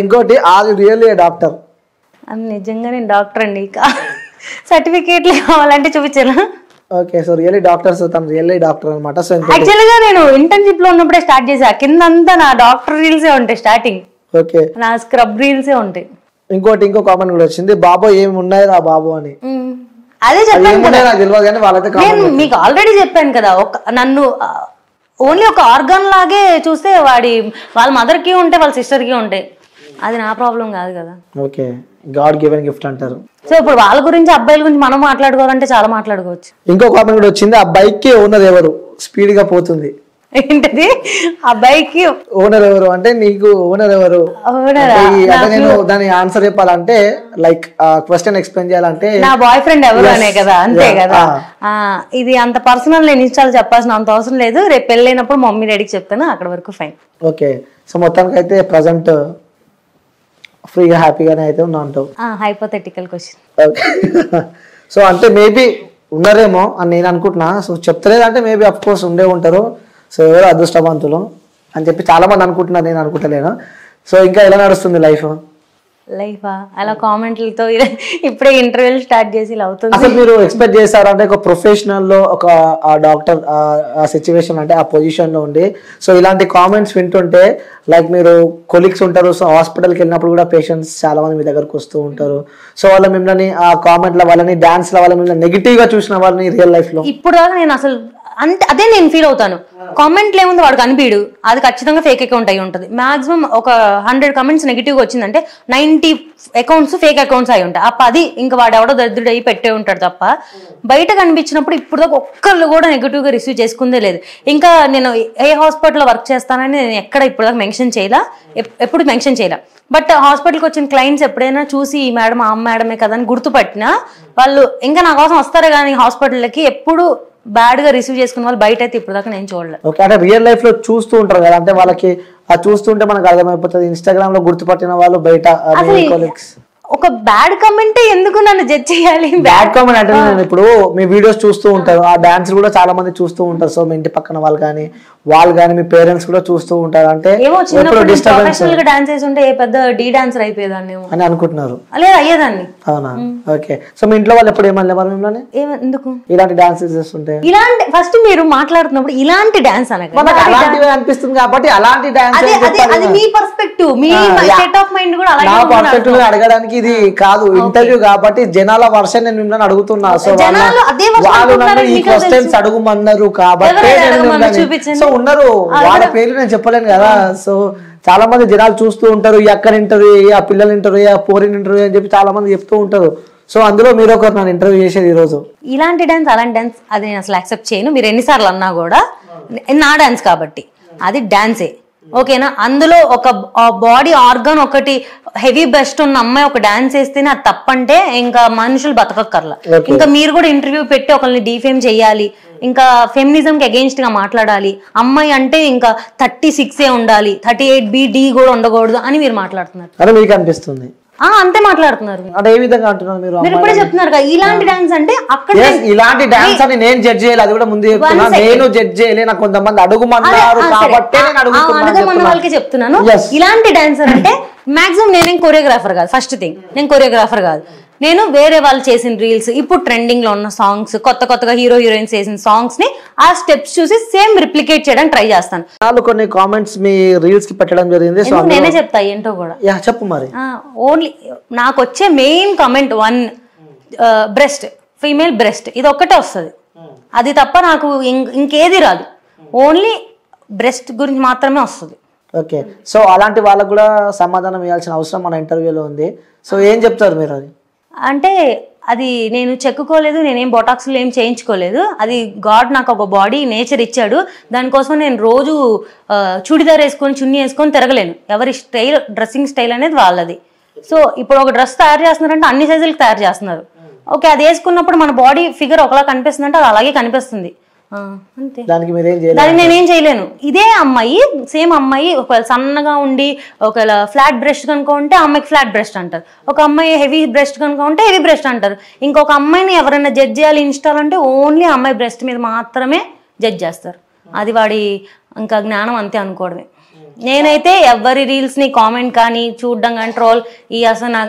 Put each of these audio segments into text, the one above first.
ఇంకోటి are you really a doctor? అది నిజంగా నేను డాక్టర్ అండి. సర్టిఫికేట్లు కావాలంటే చూపించాను. Okay, so really doctor, so తను రియల్లీ డాక్టర్ అనమాట. సో యాక్చువల్గా నేను ఇంటర్న్షిప్ లో ఉన్నప్పుడే స్టార్ట్ చేసా. కిందంతా నా డాక్టర్ రీల్సే ఉంటాయి, స్టార్టింగ్ ఓకే నా స్క్రబ్ రీల్సే ఉంటాయి. ఇంకో కామెంట్ కూడా వచ్చింది, బాబు ఏమి ఉన్నాయి రా బాబు అని. అదే చెప్పాను కదా, నాకు తెలియదు కానీ వాళ్ళైతే నేను మీకు ఆల్రెడీ చెప్పాను కదా, నన్ను ఓన్లీ ఒక ఆర్గాన్ లాగే చూస్తే వాళ్ళ మదర్కి ఉంటే వాళ్ళ సిస్టర్కి ఉంటాయి, అది నా ప్రాబ్లం కాదు కదా. ఓకే, గాడ్ గివెన్ గిఫ్ట్ అంటారు. సో ఇప్పుడు వాళ్ళ గురించి అబ్బాయిల గురించి మనం మాట్లాడుకోవాలంటే చాలా మాట్లాడుకోవచ్చు. ఇంకో కామెంట్ కూడా వచ్చింది, ఆ బైక్ కి ఓనర్ ఎవరు, స్పీడ్ గా పోతుంది. ఏంటది ఆ బైక్ కి ఓనర్ ఎవరు అంటే నీకు ఓనర్ ఎవరు? నేను దాని ఆన్సర్ చెప్పాలంటే లైక్ క్వశ్చన్ ఎక్స్ప్లెయిన్ చేయాలంటే నా బాయ్ ఫ్రెండ్ ఎవరు అనే కదా, అంతే కదా. ఇది అంత పర్సనల్ నేను ఇన్స్టాల్ చెప్పాల్సిన అంత అవసరం లేదు. రేపు పెళ్ళైనప్పుడు మమ్మీ డాడీకి చెప్తాను, అక్కడ వరకు ఫైన్. ఓకే, సో మొత్తానికి అయితే ప్రజెంట్ ఫ్రీగా హ్యాపీగానే అయితే ఉన్నా అంటావు. Hypothetical question. ఓకే, సో అంటే మేబీ ఉన్నారేమో అని నేను అనుకుంటున్నా. సో చెప్తలేదంటే మేబీ అఫ్ కోర్స్ ఉండే ఉంటారు. సో ఎవరు అదృష్టవంతులు అని చెప్పి చాలా మంది అనుకుంటున్నారు, నేను అనుకుంటలేను. సో ఇంకా ఎలా నడుస్తుంది లైఫ్? అలా కామెంట్లతో ఇప్పుడే ఇంటర్వ్యూలు స్టార్ట్ చేసి ఇలా అవుతుంది. అసలు మీరు ఎక్స్పెక్ట్ చేశారు అంటే ఒక ప్రొఫెషనల్ లో ఒక డాక్టర్ ఆ సిచ్యువేషన్ అంటే ఆ పొజిషన్ లో ఉండి సో ఇలాంటి కామెంట్స్ వింటుంటే లైక్ మీరు కొలీగ్స్ ఉంటారు, సో హాస్పిటల్కి వెళ్ళినప్పుడు కూడా పేషెంట్స్ చాలా మంది మీ దగ్గరకు వస్తూ ఉంటారు. సో వాళ్ళ మిమ్మల్ని ఆ కామెంట్ల వాళ్ళని డాన్స్ల వాళ్ళ మిమ్మల్ని నెగిటివ్ గా చూసిన వాళ్ళని రియల్ లైఫ్ లో ఇప్పుడు దాకా నేను అసలు అంటే అదే నేను ఫీల్ అవుతాను. కామెంట్లు ఏముంది వాడు కనిపించడు, అది ఖచ్చితంగా ఫేక్ అకౌంట్ అయి ఉంటుంది. మాక్సిమం ఒక 100 కమెంట్స్ నెగిటివ్గా వచ్చిందంటే 90 అకౌంట్స్ ఫేక్ అకౌంట్స్ అయి ఉంటాయి. 10 ఇంకా వాడు ఎవడో దరిద్రుడు అయ్యి పెట్టే ఉంటాడు తప్ప బయట కనిపించినప్పుడు ఇప్పుడు దాకా ఒక్కళ్ళు కూడా నెగిటివ్గా రిసీవ్ చేసుకుందే లేదు. ఇంకా నేను ఏ హాస్పిటల్లో వర్క్ చేస్తానని నేను ఎక్కడ ఇప్పుడు దాకా మెన్షన్ చేయలా, ఎప్పుడు మెన్షన్ చేయలే. బట్ హాస్పిటల్కి వచ్చిన క్లయింట్స్ ఎప్పుడైనా చూసి ఈ మేడం ఆ మేడమే కదా అని గుర్తుపట్టినా వాళ్ళు ఇంకా నా కోసం వస్తారు కానీ హాస్పిటల్కి ఎప్పుడు బ్యాడ్ గా రిసీవ్ చేసుకున్న వాళ్ళు బయట అయితే ఇప్పుడు దాకా నేను చూడలేదు. ఓకే, అంటే రియల్ లైఫ్ లో చూస్తూ ఉంటారు కదా, అంటే వాళ్ళకి ఆ చూస్తుంటే మనకు అర్థమైపోతుంది. ఇన్స్టాగ్రామ్ లో గుర్తుపట్టిన వాళ్ళు బయట ఒక బ్యాడ్ కమెంట్ ఎందుకు నన్ను జడ్జ్ చేయాలి? బ్యాడ్ కామెంట్ అంటే నేను ఇప్పుడు మీ వీడియోస్ చూస్తూ ఉంటారు, ఆ డాన్స్ కూడా చాలా మంది చూస్తూ ఉంటారు. సో మీ ఇంటి పక్కన వాళ్ళు కానీ మీ పేరెంట్స్ కూడా చూస్తూ ఉంటారు. అంటే ప్రొఫెషనల్ గా డాన్స్ చేసి ఉంటే ఏ పెద్ద డీ డాన్సర్ అయిపోయేదాన్ని అని అనుకుంటున్నారు. లేదు అయ్యేదాన్ని. అవునా? ఓకే, సో మీ ఇంట్లో వాళ్ళు ఎప్పుడు ఏమన్నా మరి మిమ్మల్ని ఎందుకు ఇలాంటి డాన్సెస్ చేస్తుంటే ఇలాంటి ఫస్ట్ మీరు మాట్లాడుతున్నప్పుడు ఇలాంటి డాన్స్ అలాంటివి అనిపిస్తుంది కాబట్టి అలాంటి డాన్స్ అది మీ పర్స్పెక్టివ్, మీ స్టేట్ ఆఫ్ మైండ్ కూడా నా పర్స్పెక్టివ్ అడగడానికి ఇది కాదు ఇంటర్వ్యూ కాబట్టి జనాల వర్షన్ నేను మిమ్మల్ని అడుగుతున్నా. సో వాళ్ళు నన్ను ఈ క్వశ్చన్స్ అడుగుమన్నారు కాబట్టి సో ఉన్నారు, వాళ్ళ పేర్లు నేను చెప్పలేను కదా. సో చాలా మంది జనాలు చూస్తూ ఉంటారు, ఈ అక్కని ఇంటర్వ్యూ, ఆ పిల్లలు ఇంటర్వ్యూ, ఆ పోరిన్ ఇంటర్వ్యూ అని చెప్పి చాలా మంది చెప్తూ ఉంటారు. సో అందులో మీరు ఒకరు నన్ను ఇంటర్వ్యూ చేసేది ఈ రోజు. ఇలాంటి డాన్స్ అలాంటి డాన్స్ అది నేను అసలు యాక్సెప్ట్ చేయను. మీరు ఎన్నిసార్లు అన్నా కూడా నా డాన్స్ కాబట్టి అది డాన్సే, ఓకేనా. అందులో ఒక బాడీ ఆర్గన్ ఒకటి హెవీ బ్రెస్ట్ ఉన్న అమ్మాయి ఒక డాన్స్ వేస్తేనే అది తప్పంటే ఇంకా మనుషులు బతకక్కర్లా. ఇంకా మీరు కూడా ఇంటర్వ్యూ పెట్టి ఒకరిని డిఫేమ్ చేయాలి, ఇంకా ఫెమినిజం కి అగెయిన్స్ట్ గా మాట్లాడాలి, అమ్మాయి అంటే ఇంకా 36 ఉండాలి, 38B కూడా ఉండకూడదు అని మీరు మాట్లాడుతున్నారు. మీకు అనిపిస్తుంది అంతే మాట్లాడుతున్నారు. అంటే ఏ విధంగా అంటున్నారు మీరు ఇప్పుడే చెప్తున్నారు కదా ఇలాంటి డాన్స్ అంటే అక్కడ ఇలాంటి డాన్స్ అని నేను జడ్జ్ చేయాలి, అది కూడా ముందు చెప్తున్నా. నేను జడ్జ్ చేయలే, నాకు కొంతమంది అడుగుమన్నారు కాబట్టి అడగమన్న వాళ్ళకి చెప్తున్నాను. ఇలాంటి డాన్సర్ అంటే మాక్సిమం నేనేం కొరియోగ్రాఫర్ కాదు. ఫస్ట్ థింగ్ నేను కొరియోగ్రాఫర్ కాదు, నేను వేరే వాళ్ళు చేసిన రీల్స్, ఇప్పుడు ట్రెండింగ్ లో ఉన్న సాంగ్స్, కొత్తగా హీరోయిన్స్ చేసిన సాంగ్స్ ని ఆ స్టెప్స్ చూసి సేమ్ రిప్లికేట్ చేయడానికి ట్రై చేస్తాను. కొన్ని కామెంట్స్ మీ రీల్స్ కి పెట్టడం జరిగింది, నేనే చెప్తా ఏంటో కూడా. చెప్పు మరి. ఓన్లీ నాకు వచ్చే main comment 1 breast, female breast, ఇది ఒక్కటే వస్తుంది. అది తప్ప నాకు ఇంకేది రాదు, ఓన్లీ బ్రెస్ట్ గురించి మాత్రమే వస్తుంది. ఓకే, సో అలాంటి వాళ్ళకు కూడా సమాధానం ఇవ్వాల్సిన అవసరం మన ఇంటర్వ్యూలో ఉంది. సో ఏం చెప్తారు మీరు? అది అంటే అది నేను చెక్కుకోలేదు, నేనేం బొటాక్స్లు ఏం చేయించుకోలేదు. అది గాడ్ నాకు ఒక బాడీ నేచర్ ఇచ్చాడు, దానికోసం నేను రోజు చుడిదార్ వేసుకొని చున్నీ వేసుకొని తిరగలేను. ఎవరి స్టైల్, డ్రెస్సింగ్ స్టైల్ అనేది వాళ్ళది. సో ఇప్పుడు ఒక డ్రెస్ తయారు చేస్తున్నారంటే అన్ని సైజులకు తయారు చేస్తున్నారు. ఓకే, అది వేసుకున్నప్పుడు మన బాడీ ఫిగర్ ఒకలా కనిపిస్తుంది అంటే అది అలాగే కనిపిస్తుంది, అంతే. దానికి నేనేం చేయలేను. ఇదే అమ్మాయి, సేమ్ అమ్మాయి ఒకవేళ సన్నగా ఉండి ఒకవేళ ఫ్లాట్ బ్రెస్ట్ కనుక ఉంటే ఆ అమ్మాయికి ఫ్లాట్ బ్రెస్ట్ అంటారు, ఒక అమ్మాయి హెవీ బ్రెస్ట్ కనుక ఉంటే హెవీ బ్రెస్ట్ అంటారు. ఇంకొక అమ్మాయిని ఎవరైనా జడ్జ్ చేయాలి ఇన్స్టాల్ అంటే ఓన్లీ అమ్మాయి బ్రెస్ట్ మీద మాత్రమే జడ్జ్ చేస్తారు. అది వాడి ఇంకా జ్ఞానం అంతే అనుకోవడమే. నేనైతే ఎవరి రీల్స్ ని కామెంట్ కానీ చూడడం కానీ ట్రోల్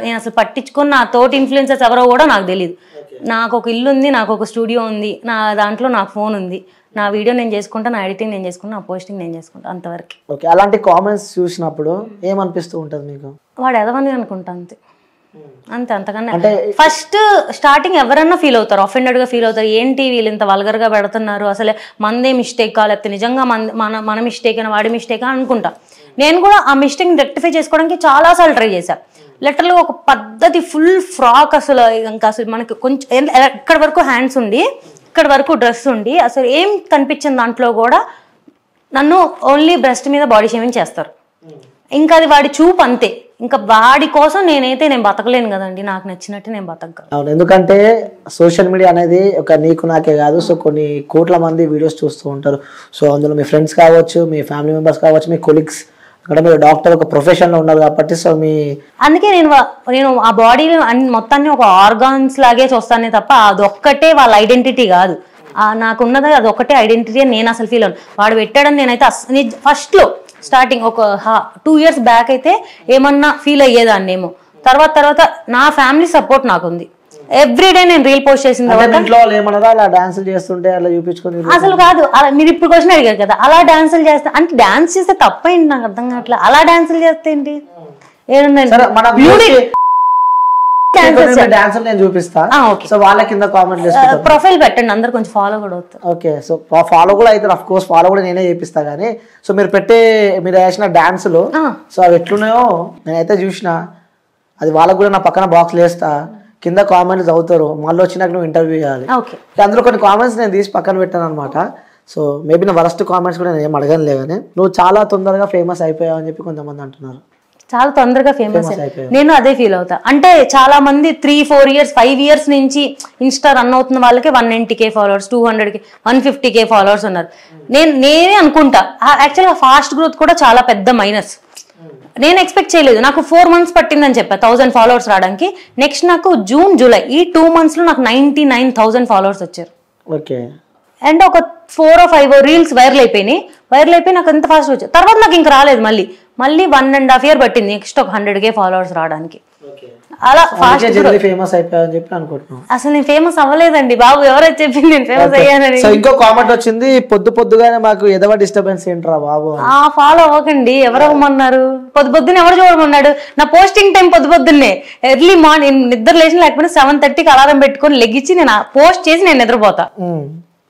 నేను అసలు పట్టించుకుని నా తోటి ఇన్ఫ్లుయెన్సర్స్ ఎవరో కూడా నాకు తెలియదు. నాకు ఒక ఇల్లు ఉంది, నాకు ఒక స్టూడియో ఉంది, నా దాంట్లో నాకు ఫోన్ ఉంది, నా వీడియో నేను చేసుకుంటా, నా ఎడిటింగ్ నేను చేసుకుంటా, నా పోస్టింగ్ నేను చేసుకుంటా, అంతవరకు. ఓకే, అలాంటి కామెంట్స్ చూసినప్పుడు ఏమనిపిస్తూ ఉంటుంది మీకు? వాడు ఎదవని అనుకుంటా అంతే, అంతకన్నా. ఫస్ట్ స్టార్టింగ్ ఎవరన్నా ఫీల్ అవుతారు, అఫెండెడ్ గా ఫీల్ అవుతారు, ఏంటి వీళ్ళు ఇంత వల్గర్ గా పెడుతున్నారు, అసలే మందే మిస్టేక్ లేకపోతే నిజంగా మన మిస్టేక్ అయినా వాడి మిస్టేక్ అనుకుంటా. నేను కూడా ఆ మిస్టేక్ రెక్టిఫై చేసుకోవడానికి చాలా సార్లు ట్రై చేశా. లిటరల్గా ఒక పద్ధతి ఫుల్ ఫ్రాక్, అసలు ఇంకా అసలు మనకి కొంచెం ఇక్కడ వరకు హ్యాండ్స్ ఉండి ఇక్కడ వరకు డ్రెస్ ఉండి అసలు ఏం కనిపించింది దాంట్లో కూడా నన్ను ఓన్లీ బ్రెస్ట్ మీద బాడీ షేమింగ్ చేస్తారు. ఇంకా అది వాడి చూపు అంతే. ఇంకా వాడి కోసం నేను బతకలేను కదండి, నాకు నచ్చినట్టు నేను బతకగలను. అవును, ఎందుకంటే సోషల్ మీడియా అనేది ఒక నీకు నాకే కాదు, సో కొన్ని కోట్ల మంది వీడియోస్ చూస్తూ ఉంటారు. సో అందులో మీ ఫ్రెండ్స్ కావచ్చు, మీ ఫ్యామిలీ మెంబర్స్ కావచ్చు, మీ కొలీగ్స్, అక్కడ మీరు డాక్టర్ ఒక ప్రొఫెషన్ లో ఉన్నారు కాబట్టి సో అందుకే నేను ఆ బాడీ మొత్తాన్ని ఒక ఆర్గాన్స్ లాగే చూస్తానే తప్ప అదొక్కటే వాళ్ళ ఐడెంటిటీ కాదు. నాకున్నది అది ఒక్కటే ఐడెంటిటీ అని నేను అసలు ఫీల్ అవును. వాడు పెట్టాడని నేనైతే ఫస్ట్ లో స్టార్టింగ్ ఒక 2 years బ్యాక్ అయితే ఏమన్నా ఫీల్ అయ్యేదాన్నేమో. తర్వాత నా ఫ్యామిలీ సపోర్ట్ నాకుంది. ఎవ్రీడే నేను రీల్ పోస్ట్ చేసిన అసలు కాదు. మీరు ఇప్పుడు క్వశ్చన్ అడిగారు కదా, అలా డాన్సులు చేస్తే అంటే డాన్స్ చేస్తే తప్పేంటి నాకు అర్థం కావట్లేదు. అలా డాన్సులు చేస్తే ఏంటి? ప్రొఫైల్ పెట్టండి, అందరు కొంచెం ఫాలో కూడా అవుతారు. ఓకే, సో ఫాలో కూడా అయితే ఆఫ్ కోర్స్ ఫాలో కూడా నేనే చేపిస్తా గానీ, సో మీరు వేసిన డాన్సులు సో అవి ఎట్లున్నాయో నేనైతే చూసిన. అది వాళ్ళకు కూడా నా పక్కన బాక్స్ వేస్తా, కింద కామెంట్స్ అవుతారు, మళ్ళీ వచ్చినాక నువ్వు ఇంటర్వ్యూ చేయాలి. అందులో కొన్ని కామెంట్స్ నేను తీసి పక్కన పెట్టాను అనమాట. సో మేబీ నా వరస్ట్ కామెంట్స్ కూడా నేను ఏం అడగనులే కానీ, నువ్వు చాలా తొందరగా ఫేమస్ అయిపోయావు అని చెప్పి కొంతమంది అంటున్నారు. చాలా తొందరగా ఫేమస్ నేను అదే ఫీల్ అవుతా. అంటే చాలా మంది 3-4 years 5 years నుంచి ఇన్స్టా రన్ అవుతున్న వాళ్ళకి 190K followers, 200K 150K followers ఉన్నారు. నేనే అనుకుంటా యాక్చువల్గా ఫాస్ట్ గ్రోత్ కూడా చాలా పెద్ద మైనస్. నేను ఎక్స్పెక్ట్ చేయలేదు. నాకు 4 months పట్టిందని చెప్పా 1000 ఫాలోవర్స్ రావడానికి. నెక్స్ట్ నాకు జూన్ జూలై ఈ 2 months లో నాకు 99,000 ఫాలోవర్స్ వచ్చారు. ఓకే, అండ్ ఒక 4 or 5 రీల్స్ వైరల్ అయిపోయి నాకు ఎంత ఫాస్ట్ వచ్చాయి. తర్వాత నాకు ఇంకా రాలేదు. మళ్ళీ 1.5 year పట్టింది నెక్స్ట్ ఒక 100K ఫాలోవర్స్ రావడానికి. అలా ఫాస్ట్ ఫేమస్ అయిపోయావని చెప్పి అనుకుంటున్నాను. అసలు నేను ఫేమస్ అవ్వలేదండి బాబు, ఎవరైతే చెప్పింది నేను ఫేమస్ అయ్యానని. ఇంకో కామెంట్ వచ్చింది, పొద్దుగానే మాకు ఎదవ డిస్టర్బెన్స్ ఏంట్రా బాబు. ఫాలో అవ్వకండి, ఎవరు అవ్వమన్నారు? పొద్దున్నే ఎవరు చూడమన్నాడు? నా పోస్టింగ్ టైం పొద్దున్నే ఎర్లీ మార్నింగ్ నిద్ర లేచిన లేకపోతే 7:30కి అలారం పెట్టుకొని లెగ్గించి నేను పోస్ట్ చేసి నేను నిద్రపోతా.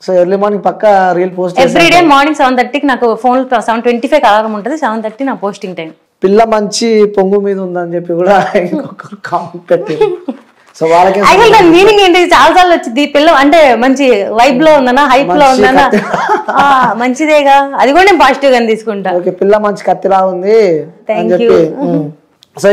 సో ఎర్లీ మార్నింగ్ పక్క రీల్ పోస్ట్ ఎవ్రీడే మార్నింగ్ 7:30కి నాకు ఫోన్ 7:25 అలారం ఉంటుంది. 7:30 నా పోస్టింగ్ టైం. పిల్ల మంచి పొంగు మీద ఉందని చెప్పి కూడా ఇంకొకరు కామెంట్ పెట్టారు. సో వాళ్ళకి దాని మీనింగ్ ఏంటి? చాలా సార్లు వచ్చింది, పిల్ల అంటే మంచి వైబ్ లో ఉందనా, హైప్ లో ఉందనా, మంచిదేగా, అది కూడా నేను పాజిటివ్ గా తీసుకుంటా. పిల్ల మంచి కత్తిలా ఉంది. Thank you.